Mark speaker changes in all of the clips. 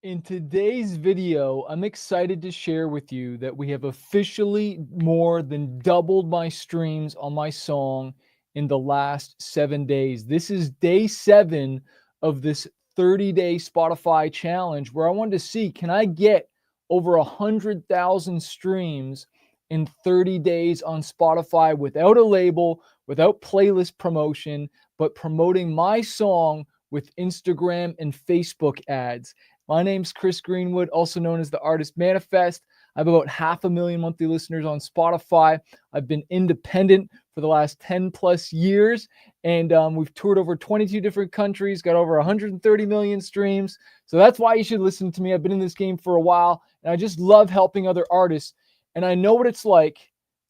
Speaker 1: In today's video, I'm excited to share with you that we have officially more than doubled my streams on my song in the last 7 days. This is day 7 of this 30-day Spotify challenge where I wanted to see, can I get over 100,000 streams in 30 days on Spotify without a label, without playlist promotion, but promoting my song with Instagram and Facebook ads. My name's Chris Greenwood, also known as the artist Manafest. I have about 500,000 monthly listeners on Spotify. I've been independent for the last 10 plus years, and we've toured over 22 different countries, got over 130 million streams. So that's why you should listen to me. I've been in this game for a while, and I just love helping other artists. And I know what it's like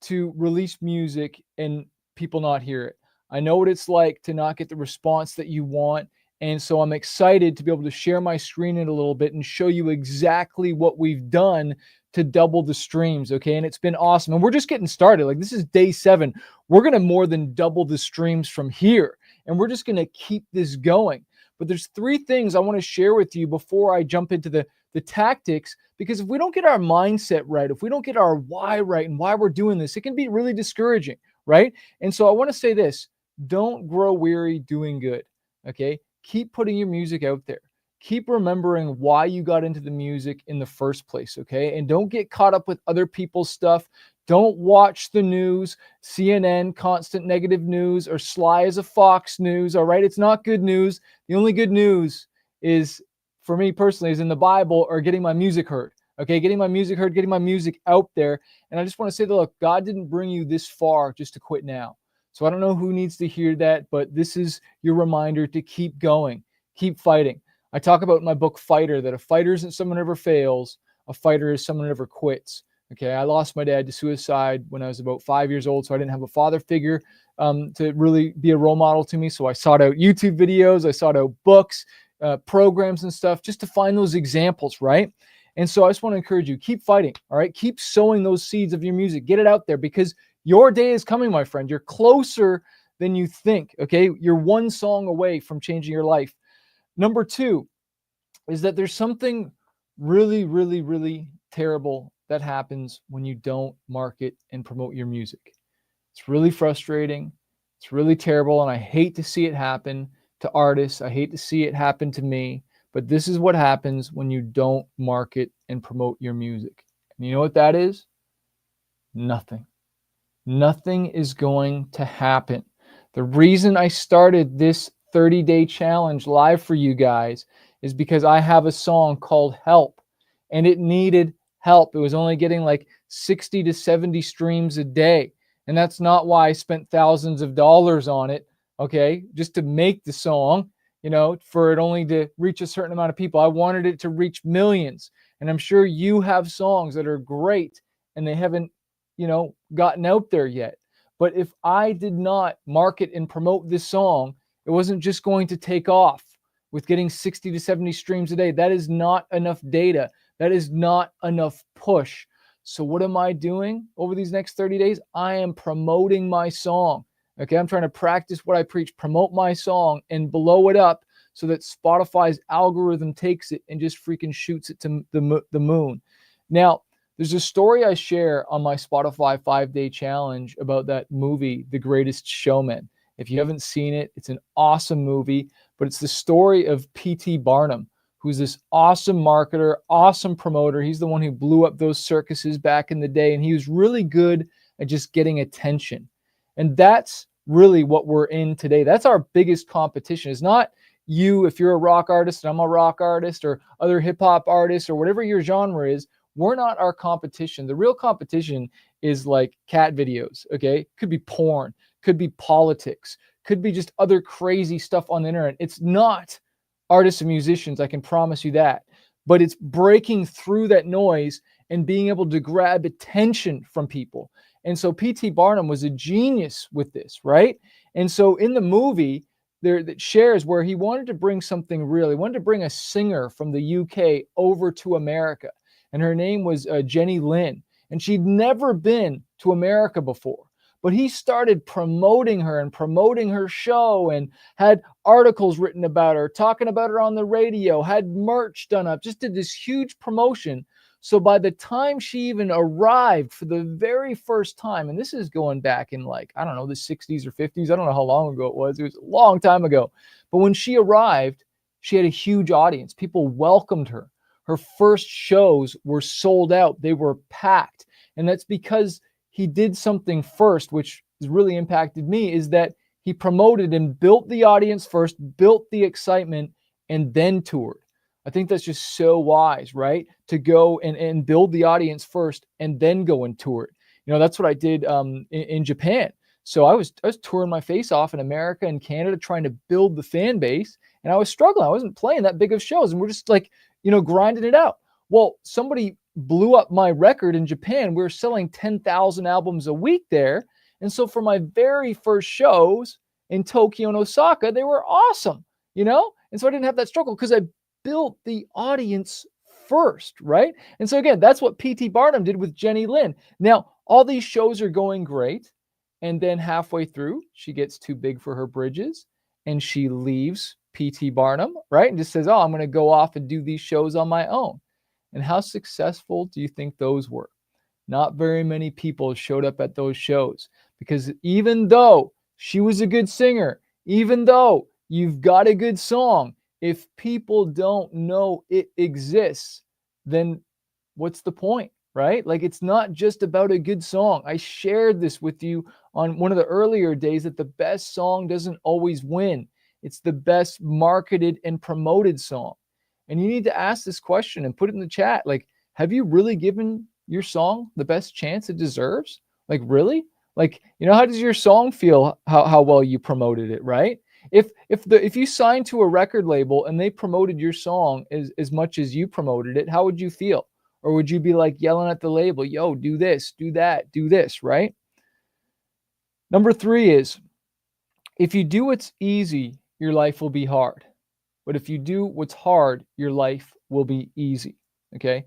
Speaker 1: to release music and people not hear it. I know what it's like to not get the response that you want. And so I'm excited to be able to share my screen in a little bit and show you exactly what we've done to double the streams. Okay. And it's been awesome. And we're just getting started. Like, this is day 7. We're going to more than double the streams from here. And we're just going to keep this going. But there's 3 things I want to share with you before I jump into the tactics, because if we don't get our mindset right, if we don't get our why right and why we're doing this, it can be really discouraging. Right. And so I want to say this: don't grow weary doing good. Okay. Keep putting your music out there. Keep remembering why you got into the music in the first place, okay? And don't get caught up with other people's stuff. Don't watch the news, CNN, constant negative news, or Sly as a Fox News, all right? It's not good news. The only good news is, for me personally, is in the Bible or getting my music heard, okay? Getting my music heard, getting my music out there. And I just want to say that, look, God didn't bring you this far just to quit now. So I don't know who needs to hear that, but this is your reminder to keep going, keep fighting. I talk about in my book, Fighter, that a fighter isn't someone who never fails. A fighter is someone who never quits. Okay, I lost my dad to suicide when I was about 5 years old, so I didn't have a father figure to really be a role model to me. So I sought out YouTube videos, I sought out books, programs and stuff just to find those examples, right? And so I just want to encourage you, keep fighting, all right? Keep sowing those seeds of your music. Get it out there, because your day is coming, my friend. You're closer than you think, okay? You're one song away from changing your life. Number 2 is that there's something really, really, really terrible that happens when you don't market and promote your music. It's really frustrating. It's really terrible, and I hate to see it happen to artists. I hate to see it happen to me, but this is what happens when you don't market and promote your music. And you know what that is? Nothing. Nothing is going to happen. The reason I started this 30-day challenge live for you guys is because I have a song called Help, and it needed help. It was only getting like 60 to 70 streams a day. And that's not why I spent thousands of dollars on it, okay, just to make the song, for it only to reach a certain amount of people. I wanted it to reach millions. And I'm sure you have songs that are great and they haven't, gotten out there yet. But if I did not market and promote this song, it wasn't just going to take off with getting 60 to 70 streams a day. That is not enough data. That is not enough push. So what am I doing over these next 30 days? I am promoting my song. Okay, I'm trying to practice what I preach, promote my song and blow it up so that Spotify's algorithm takes it and just freaking shoots it to the moon. Now, there's a story I share on my Spotify 5-day challenge about that movie, The Greatest Showman. If you haven't seen it, it's an awesome movie, but it's the story of P.T. Barnum, who's this awesome marketer, awesome promoter. He's the one who blew up those circuses back in the day, and he was really good at just getting attention. And that's really what we're in today. That's our biggest competition. It's not you, if you're a rock artist and I'm a rock artist, or other hip hop artists, or whatever your genre is. We're not our competition. The real competition is like cat videos, okay? Could be porn, could be politics, could be just other crazy stuff on the internet. It's not artists and musicians, I can promise you that. But it's breaking through that noise and being able to grab attention from people. And so P.T. Barnum was a genius with this, right? And so in the movie, there that shares where he wanted to bring something real. He wanted to bring a singer from the UK over to America. And her name was Jenny Lynn. And she'd never been to America before. but he started promoting her and promoting her show and had articles written about her, talking about her on the radio, had merch done up, just did this huge promotion. So by the time she even arrived for the very first time, and this is going back in like, I don't know, the 60s or 50s, I don't know how long ago it was a long time ago. But when she arrived, she had a huge audience. People welcomed her. Her first shows were sold out. They were packed. And that's because he did something first, which has really impacted me, is that he promoted and built the audience first, built the excitement, and then toured. I think that's just so wise, right? To go and build the audience first and then go and tour it. You know, that's what I did in Japan. So I was touring my face off in America and Canada, trying to build the fan base. And I was struggling. I wasn't playing that big of shows. And we're just like, you know, grinding it out. Well, somebody blew up my record in Japan. We were selling 10,000 albums a week there. And so for my very first shows in Tokyo and Osaka, they were awesome, you know? And so I didn't have that struggle because I built the audience first, right? And so again, that's what P.T. Barnum did with Jenny Lynn. Now, all these shows are going great. And then halfway through, she gets too big for her bridges and she leaves P.T. Barnum, right? And just says, oh, I'm going to go off and do these shows on my own. And how successful do you think those were? Not very many people showed up at those shows, because even though she was a good singer, even though you've got a good song, if people don't know it exists, then what's the point, right? Like, it's not just about a good song. I shared this with you on one of the earlier days, that the best song doesn't always win. It's the best marketed and promoted song. And you need to ask this question and put it in the chat. Like, have you really given your song the best chance it deserves? Like, really? Like, you know, how does your song feel, how well you promoted it, right? If you signed to a record label and they promoted your song as much as you promoted it, how would you feel? Or would you be like yelling at the label, yo, do this, do that, do this, right? Number 3 is, if you do what's easy, your life will be hard. But if you do what's hard, your life will be easy, okay?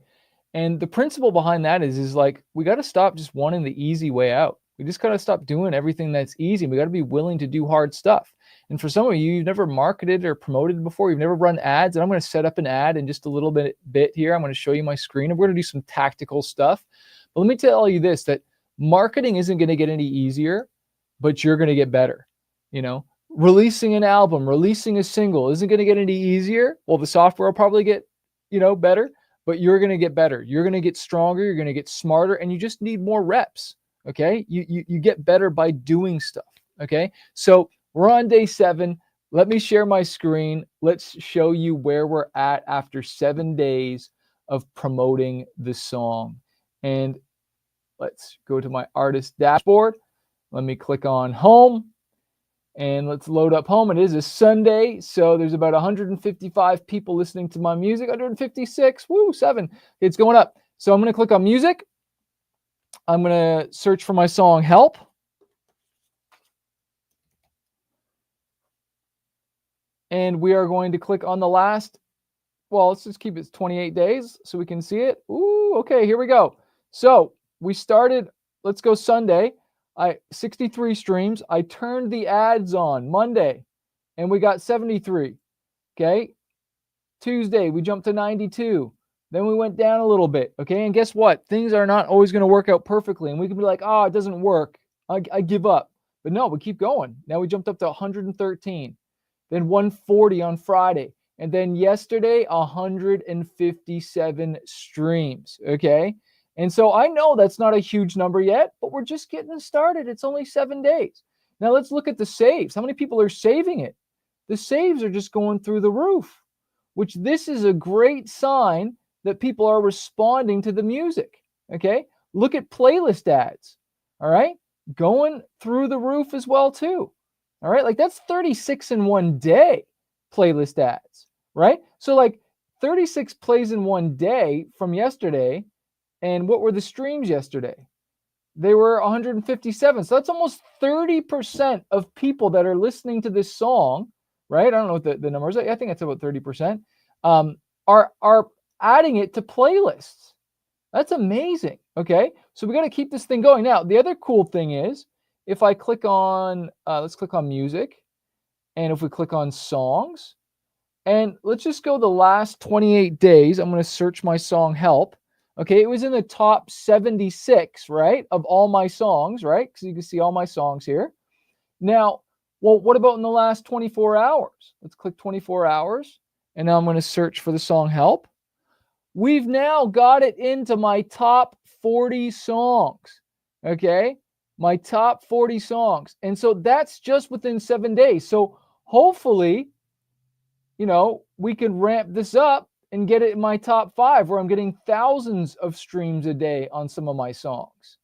Speaker 1: And the principle behind that is like, we got to stop just wanting the easy way out. We just got to stop doing everything that's easy. We got to be willing to do hard stuff. And for some of you, you've never marketed or promoted before. You've never run ads. And I'm going to set up an ad in just a little bit here. I'm going to show you my screen, and we're going to do some tactical stuff. But let me tell you this, that marketing isn't going to get any easier, but you're going to get better. You know, releasing an album, releasing a single isn't going to get any easier. Well, the software will probably get, you know, better, but you're going to get better. You're going to get stronger. You're going to get smarter, and you just need more reps. Okay. You get better by doing stuff. Okay. So we're on day 7. Let me share my screen. Let's show you where we're at after 7 days of promoting the song. And let's go to my artist dashboard. Let me click on home. And let's load up home. It is a Sunday, so there's about 155 people listening to my music. 156, 7. It's going up. So I'm going to click on music. I'm going to search for my song, Help. And we are going to click on the last, well, let's just keep it 28 days so we can see it. Ooh, okay, here we go. So we started, let's go Sunday. 63 streams. I turned the ads on Monday and we got 73. Okay. Tuesday, we jumped to 92. Then we went down a little bit. Okay. And guess what? Things are not always going to work out perfectly. And we can be like, oh, it doesn't work. I give up. But no, we keep going. Now we jumped up to 113. Then 140 on Friday. And then yesterday, 157 streams. Okay. And so I know that's not a huge number yet, but we're just getting started. It's only 7 days. Now let's look at the saves. How many people are saving it? The saves are just going through the roof, which this is a great sign that people are responding to the music. Okay. Look at playlist ads. All right. Going through the roof as well too. All right. Like, that's 36 in one day playlist ads, right? So like 36 plays in one day from yesterday. And what were the streams yesterday? They were 157. So that's almost 30% of people that are listening to this song, right? I don't know what the number is. I think it's about 30%, are adding it to playlists. That's amazing. Okay. So we got to keep this thing going. Now, the other cool thing is if I click on, let's click on music, and if we click on songs, and let's just go the last 28 days, I'm going to search my song Help. Okay, it was in the top 76, right, of all my songs, right? Because you can see all my songs here. Now, well, what about in the last 24 hours? Let's click 24 hours, and now I'm going to search for the song Help. We've now got it into my top 40 songs, okay? My top 40 songs. And so that's just within 7 days. So hopefully, you know, we can ramp this up and get it in my top 5 where I'm getting thousands of streams a day on some of my songs.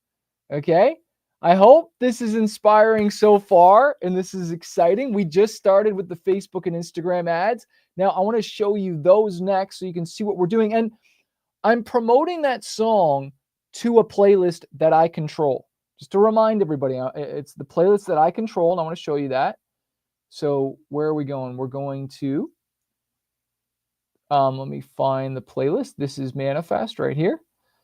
Speaker 1: Okay? I hope this is inspiring so far and this is exciting. We just started with the Facebook and Instagram ads. Now I want to show you those next so you can see what we're doing. And I'm promoting that song to a playlist that I control. Just to remind everybody, it's the playlist that I control, and I want to show you that. So where are we going? We're going to, let me find the playlist. This is Manafest right here.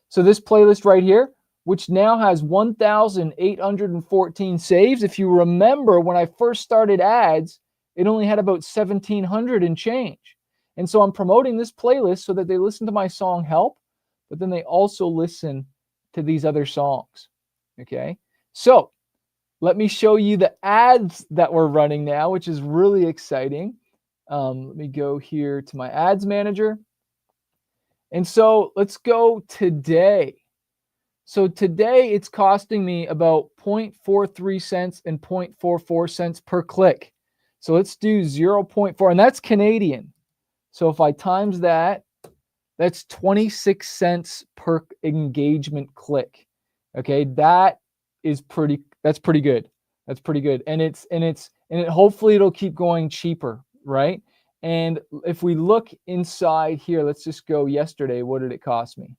Speaker 1: So this playlist right here, which now has 1,814 saves. If you remember, when I first started ads, it only had about 1,700 and change. And so I'm promoting this playlist so that they listen to my song Help, but then they also listen to these other songs. Okay, so let me show you the ads that we're running now, which is really exciting. Let me go here to my ads manager. And so let's go today. So today it's costing me about 0.43 cents and 0.44 cents per click. So let's do 0.4, and that's Canadian. So if I times that, that's 26 cents per engagement click. Okay, that's pretty good. That's pretty good. And hopefully it'll keep going cheaper, right? And if we look inside here, let's just go yesterday. What did it cost me?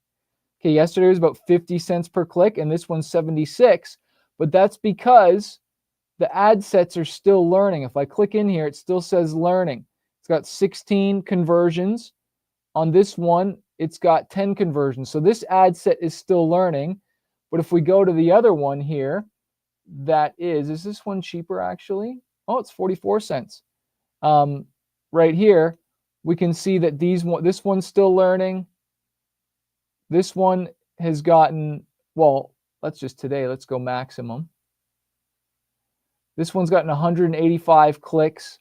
Speaker 1: Okay, yesterday was about 50 cents per click, and this one's 76. But that's because the ad sets are still learning. If I click in here, it still says learning. It's got 16 conversions. On this one, it's got 10 conversions. So this ad set is still learning. But if we go to the other one here, is this one cheaper actually? Oh, it's 44 cents. Right here, we can see that this one's still learning. This one has gotten, well, let's go maximum. This one's gotten 185 clicks,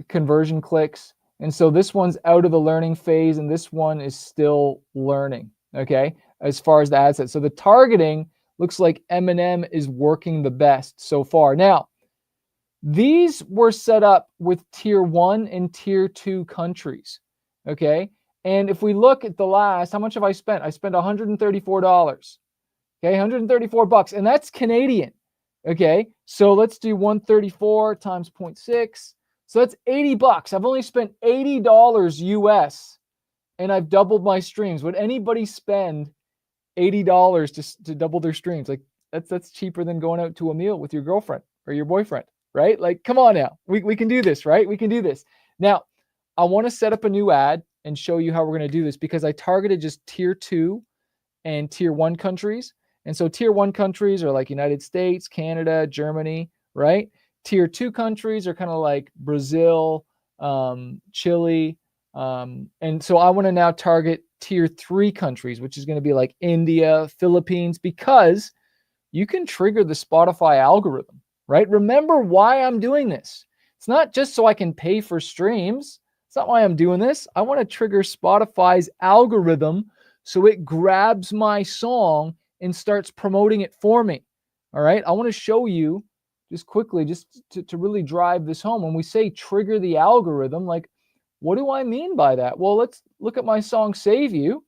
Speaker 1: conversion clicks. And so this one's out of the learning phase, and this one is still learning, okay, as far as the ad set. So the targeting looks like M&M is working the best so far. Now, these were set up with tier 1 and tier 2 countries, okay? And if we look at the last, how much have I spent? I spent $134, okay, $134, and that's Canadian, okay? So let's do 134 times 0.6. So that's $80. I've only spent $80 US, and I've doubled my streams. Would anybody spend $80 to double their streams? Like that's cheaper than going out to a meal with your girlfriend or your boyfriend, right? Like, come on now. We can do this, right? We can do this. Now, I want to set up a new ad and show you how we're going to do this because I targeted just tier 2 and tier 1 countries. And so tier 1 countries are like United States, Canada, Germany, right? Tier 2 countries are kind of like Brazil, Chile. And so I want to now target tier 3 countries, which is going to be like India, Philippines, because you can trigger the Spotify algorithm, right? Remember why I'm doing this. It's not just so I can pay for streams. It's not why I'm doing this. I want to trigger Spotify's algorithm so it grabs my song and starts promoting it for me. All right. I want to show you just quickly, just to really drive this home. When we say trigger the algorithm, like, what do I mean by that? Well, let's look at my song Save You,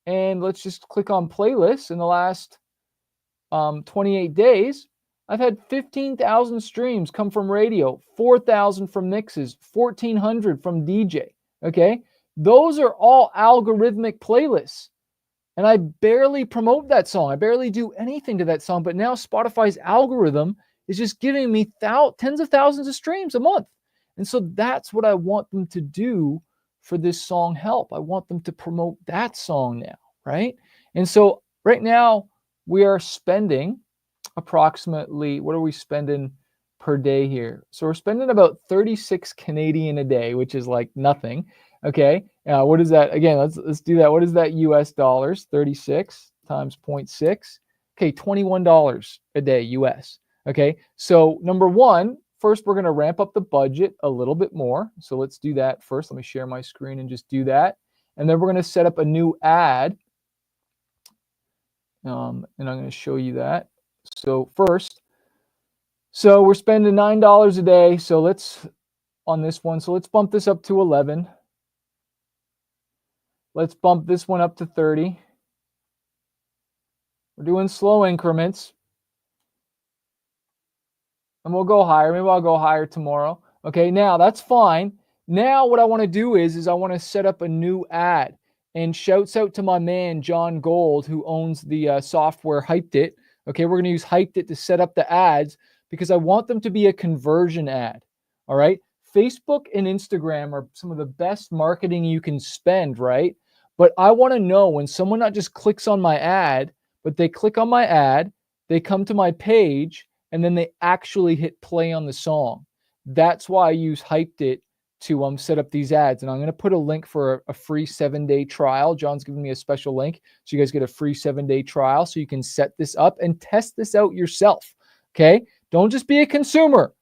Speaker 1: and let's just click on playlists. In the last 28 days, I've had 15,000 streams come from radio, 4,000 from mixes, 1,400 from DJ, okay? Those are all algorithmic playlists. And I barely promote that song. I barely do anything to that song. But now Spotify's algorithm is just giving me tens of thousands of streams a month. And so that's what I want them to do for this song Help. I want them to promote that song now, right? And so right now we are spending approximately, what are we spending per day here? So we're spending about 36 Canadian a day, which is like nothing. Okay. What is that? Again, let's do that. What is that US dollars? 36 times 0.6. Okay, $21 a day US. Okay. So number one, first we're going to ramp up the budget a little bit more. So let's do that first. Let me share my screen and just do that. And then we're going to set up a new ad. And I'm going to show you that. So first, so we're spending $9 a day. So let's, on this one, so let's bump this up to 11. Let's bump this one up to 30. We're doing slow increments. And we'll go higher. Maybe I'll go higher tomorrow. Okay, now that's fine. Now what I want to do is I want to set up a new ad. And shouts out to my man, John Gold, who owns the software Hypeddit. Okay, we're going to use Hypeddit to set up the ads because I want them to be a conversion ad. All right. Facebook and Instagram are some of the best marketing you can spend, right? But I want to know when someone not just clicks on my ad, but they click on my ad, they come to my page, and then they actually hit play on the song. That's why I use Hypeddit to set up these ads. And I'm going to put a link for a free 7-day trial. John's giving me a special link. So you guys get a free 7-day trial so you can set this up and test this out yourself. Okay. Don't just be a consumer,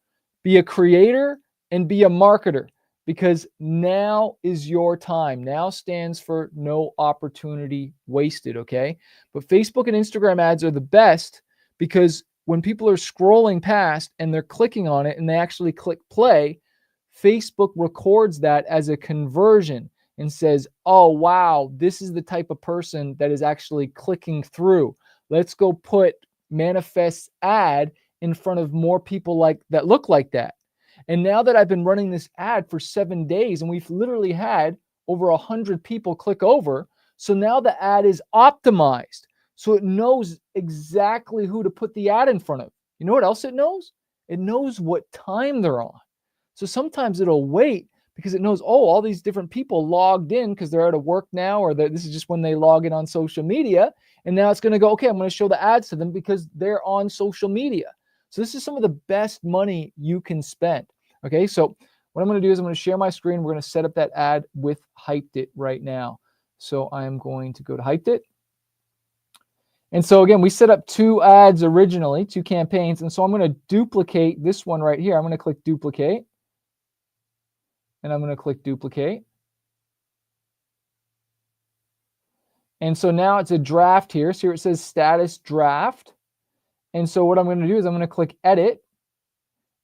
Speaker 1: be a creator and be a marketer, because now is your time. Now stands for no opportunity wasted. Okay. But Facebook and Instagram ads are the best because when people are scrolling past and they're clicking on it and they actually click play, Facebook records that as a conversion and says, oh, wow, this is the type of person that is actually clicking through. Let's go put Manafest's ad in front of more people like that look like that. And now that I've been running this ad for 7 days and we've literally had over 100 people click over. So now the ad is optimized. So it knows exactly who to put the ad in front of. You know what else it knows? It knows what time they're on. So sometimes it'll wait because it knows, oh, all these different people logged in because they're out of work now, or this is just when they log in on social media. And now it's going to go, okay, I'm going to show the ads to them because they're on social media. So this is some of the best money you can spend. Okay, so what I'm going to do is I'm going to share my screen. We're going to set up that ad with Hypeddit right now. So I'm going to go to Hypeddit. And so again, we set up 2 ads originally, 2 campaigns. And so I'm going to duplicate this one right here. I'm going to click duplicate. And I'm going to click duplicate. And so now it's a draft here. So here it says status draft. And so what I'm going to do is I'm going to click edit.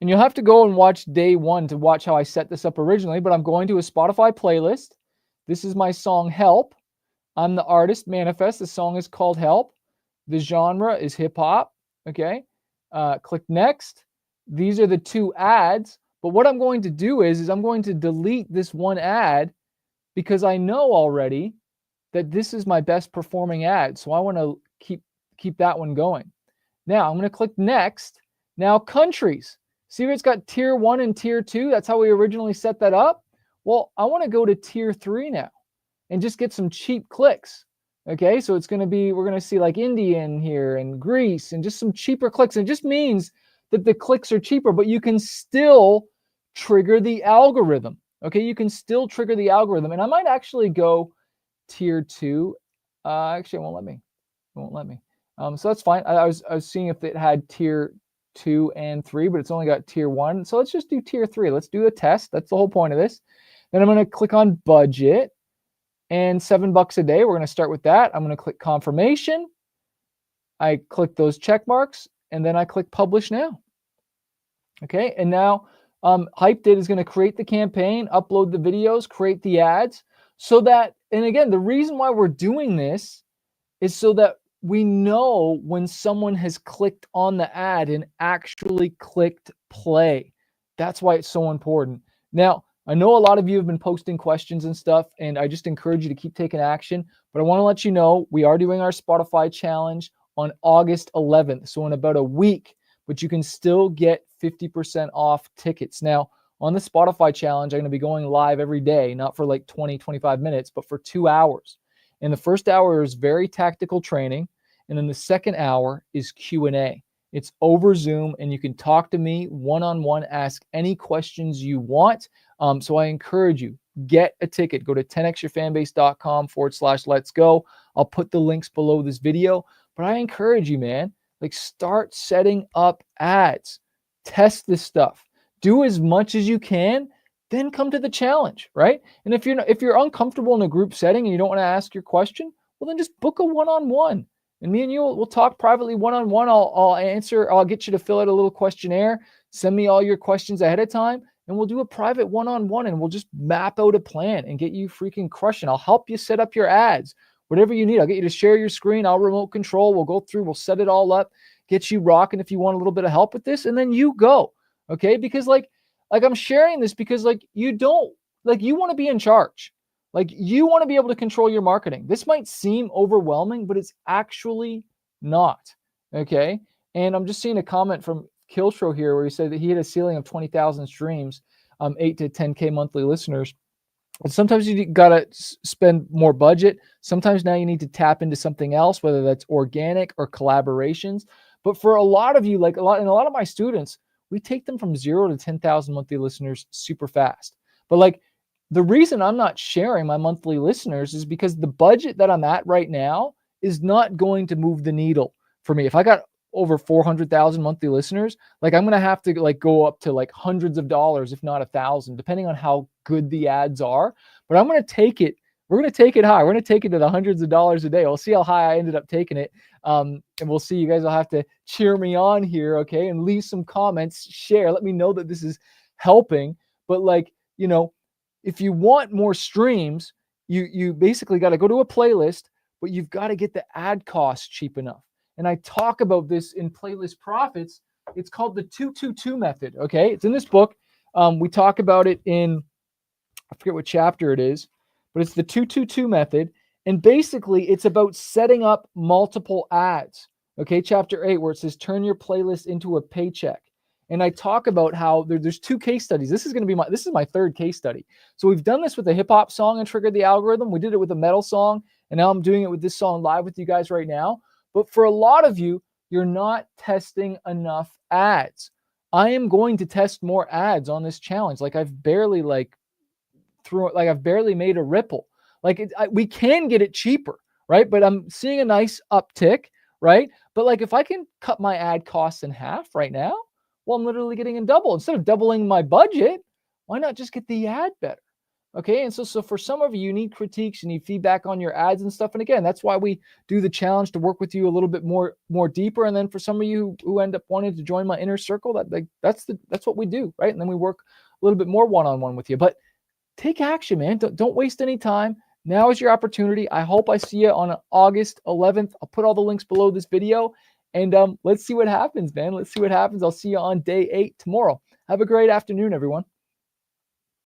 Speaker 1: And you'll have to go and watch day 1 to watch how I set this up originally. But I'm going to a Spotify playlist. This is my song Help. I'm the artist, Manafest. The song is called Help. The genre is hip hop. Okay. Click next. These are the 2 ads. But what I'm going to do is I'm going to delete this one ad because I know already that this is my best performing ad. So I want to keep that one going. Now I'm going to click next. Now countries. See where it's got tier 1 and tier 2? That's how we originally set that up. Well, I want to go to tier 3 now and just get some cheap clicks. Okay, so it's going to be, we're going to see like India in here and Greece and just some cheaper clicks. And it just means that the clicks are cheaper, but you can still trigger the algorithm. Okay, you can still trigger the algorithm. And I might actually go tier 2. Actually, it won't let me. It won't let me. So that's fine. I was seeing if it had tier 2 and 3, but it's only got tier 1. So let's just do tier 3. Let's do a test. That's the whole point of this. Then I'm going to click on budget and $7 a day. We're going to start with that. I'm going to click confirmation. I click those check marks and then I click publish now. Okay, and now Hypeddit is going to create the campaign, upload the videos, create the ads so that, and again, the reason why we're doing this is so that we know when someone has clicked on the ad and actually clicked play. That's why it's so important. Now, I know a lot of you have been posting questions and stuff, and I just encourage you to keep taking action. But I want to let you know we are doing our Spotify challenge on August 11th, so in about a week. But you can still get 50% off tickets. Now, on the Spotify challenge, I'm going to be going live every day, not for like 20, 25 minutes, but for 2 hours. And the first hour is very tactical training. And then the second hour is Q&A. It's over Zoom, and you can talk to me one-on-one, ask any questions you want. So I encourage you, get a ticket. Go to 10xyourfanbase.com/let's go. I'll put the links below this video. But I encourage you, man, like start setting up ads. Test this stuff. Do as much as you can, then come to the challenge, right? And if you're uncomfortable in a group setting and you don't want to ask your question, well, then just book a one-on-one. And me and you we'll talk privately one-on-one. I'll answer, I'll get you to fill out a little questionnaire, send me all your questions ahead of time, and we'll do a private one-on-one, and we'll just map out a plan and get you freaking crushing. I'll help you set up your ads, whatever you need. I'll get you to share your screen. I'll remote control. We'll go through, we'll set it all up, get you rocking if you want a little bit of help with this, and then you go. Okay? Because like I'm sharing this because you want to be in charge. Like you want to be able to control your marketing. This might seem overwhelming, but it's actually not. Okay. And I'm just seeing a comment from Kiltro here where he said that he had a ceiling of 20,000 streams, 8 to 10K monthly listeners. And sometimes you got to spend more budget. Sometimes now you need to tap into something else, whether that's organic or collaborations. But for a lot of you, a lot of my students, we take them from 0 to 10,000 monthly listeners super fast. But the reason I'm not sharing my monthly listeners is because the budget that I'm at right now is not going to move the needle for me. If I got over 400,000 monthly listeners, I'm going to have to go up to hundreds of dollars, if not 1,000, depending on how good the ads are. But I'm going to take it. We're going to take it high. We're going to take it to the hundreds of dollars a day. We'll see how high I ended up taking it. And we'll see. You guys will have to cheer me on here, okay? And leave some comments, share. Let me know that this is helping. But if you want more streams, you basically got to go to a playlist, but you've got to get the ad costs cheap enough. And I talk about this in Playlist Profits. It's called the 222 method, okay? It's in this book. We talk about it in, I forget what chapter it is, but it's the 222 method. And basically, it's about setting up multiple ads, okay? Chapter 8, where it says, turn your playlist into a paycheck. And I talk about how there's 2 case studies. This is my 3rd case study. So we've done this with a hip hop song and triggered the algorithm. We did it with a metal song, and now I'm doing it with this song live with you guys right now. But for a lot of you, you're not testing enough ads. I am going to test more ads on this challenge. I've barely I've barely made a ripple. We can get it cheaper, right? But I'm seeing a nice uptick, right? But if I can cut my ad costs in half right now, well, I'm literally getting in double. Instead of doubling my budget, why not just get the ad better? Okay. And so for some of you, you need critiques, you need feedback on your ads and stuff. And again, that's why we do the challenge, to work with you a little bit more deeper. And then for some of you who end up wanting to join my inner circle, that's what we do, right? And then we work a little bit more one-on-one with you. But take action, man. Don't waste any time. Now is your opportunity. I hope I see you on August 11th. I'll put all the links below this video. And let's see what happens, man. Let's see what happens. I'll see you on day 8 tomorrow. Have a great afternoon, everyone.